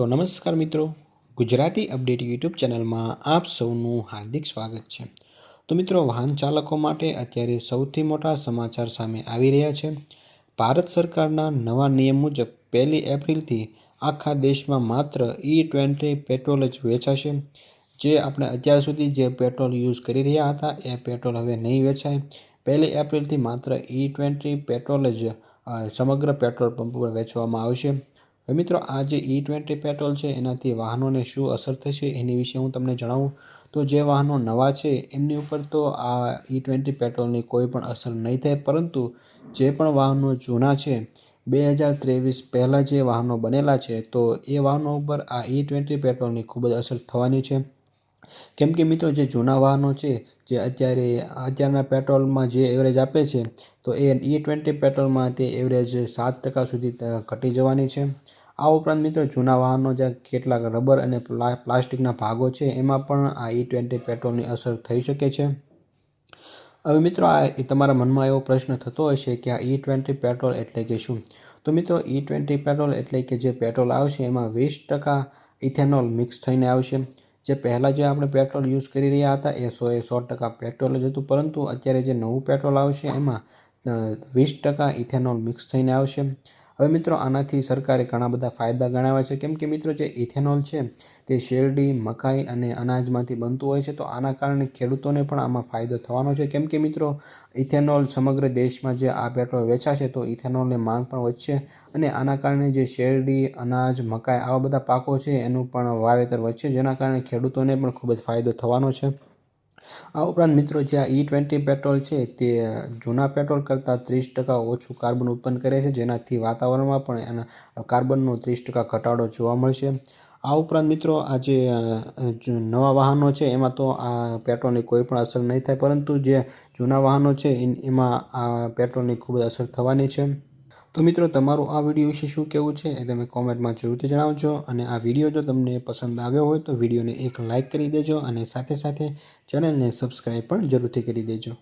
તો નમસ્કાર મિત્રો, ગુજરાતી અપડેટ યુટ્યુબ ચેનલમાં આપ સૌનું હાર્દિક સ્વાગત છે। તો મિત્રો, વાહન ચાલકો માટે અત્યારે સૌથી મોટા સમાચાર સામે આવી રહ્યા છે। ભારત સરકારના નવા નિયમ મુજબ 1 એપ્રિલથી આખા દેશમાં માત્ર E20 પેટ્રોલ જ વેચાશે। જે આપણે અત્યાર સુધી જે પેટ્રોલ યુઝ કરી રહ્યા હતા એ પેટ્રોલ હવે નહીં વેચાય। 1 એપ્રિલથી માત્ર E20 પેટ્રોલ જ સમગ્ર પેટ્રોલ પંપ પર વેચવામાં આવશે। હવે મિત્રો, આ જે E20 પેટ્રોલ છે એનાથી વાહનોને શું અસર થશે એની વિશે હું તમને જણાવું તો જે વાહનો નવા છે એમની ઉપર તો આ E20 પેટ્રોલની કોઈ પણ અસર નહીં થાય, પરંતુ જે પણ વાહનો જૂના છે 2023 પહેલાં જે વાહનો બનેલા છે તો એ વાહનો ઉપર આ E20 પેટ્રોલની ખૂબ જ અસર થવાની છે। કેમ કે મિત્રો, જે જૂના વાહનો છે જે અત્યારના પેટ્રોલમાં જે એવરેજ આપે છે તો એ E20 પેટ્રોલમાં તે એવરેજ 7% સુધી ઘટી જવાની છે। આ ઉપરાંત મિત્રો, જૂના વાહનો જે કેટલાક રબર અને પ્લાસ્ટિકના ભાગો છે એમાં પણ આ E20 પેટ્રોલની અસર થઈ શકે છે। હવે મિત્રો, તમારા મનમાં એવો પ્રશ્ન થતો હશે કે આ E20 પેટ્રોલ એટલે કે શું? તો મિત્રો, E20 પેટ્રોલ એટલે કે જે પેટ્રોલ આવશે એમાં 20% ઇથેનોલ મિક્સ થઈને આવશે। જે પહેલાં જે આપણે પેટ્રોલ યુઝ કરી રહ્યા હતા એ 100% પેટ્રોલ જ હતું, પરંતુ અત્યારે જે નવું પેટ્રોલ આવશે એમાં 20% ઇથેનોલ મિક્સ થઈને આવશે। હવે મિત્રો, આનાથી સરકારે ઘણા બધા ફાયદા ગણાવ્યા છે। કેમ કે મિત્રો, જે ઇથેનોલ છે તે શેરડી, મકાઈ અને અનાજમાંથી બનતું હોય છે, તો આના કારણે ખેડૂતોને પણ આમાં ફાયદો થવાનો છે। કેમ કે મિત્રો, ઇથેનોલ સમગ્ર દેશમાં જે આ પેટ્રોલ વેચાશે તો ઇથેનોલની માંગ પણ વધશે અને આના કારણે જે શેરડી, અનાજ, મકાઈ આવા બધા પાકો છે એનું પણ વાવેતર વધશે, જેના કારણે ખેડૂતોને પણ ખૂબ જ ફાયદો થવાનો છે। આ ઉપરાંત મિત્રો, જે આ E20 પેટ્રોલ છે તે જૂના પેટ્રોલ કરતાં 30% ઓછું કાર્બન ઉત્પન્ન કરે છે, જેનાથી વાતાવરણમાં પણ એના કાર્બનનો 30% ઘટાડો જોવા મળશે। આ ઉપરાંત મિત્રો, આ જે નવા વાહનો છે એમાં તો આ પેટ્રોલની કોઈ પણ અસર નહીં થાય, પરંતુ જે જૂના વાહનો છે એમાં આ પેટ્રોલની ખૂબ જ અસર થવાની છે। તો મિત્રો, તમારું આ વિડીયો વિશે શું કહેવું છે એ તમે કોમેન્ટમાં જરૂરથી જણાવજો। અને આ વિડીયો જો તમને પસંદ આવ્યો હોય તો વિડીયોને એક લાઇક કરી દેજો અને સાથે સાથે ચેનલને સબસ્ક્રાઈબ પણ જરૂરથી કરી દેજો।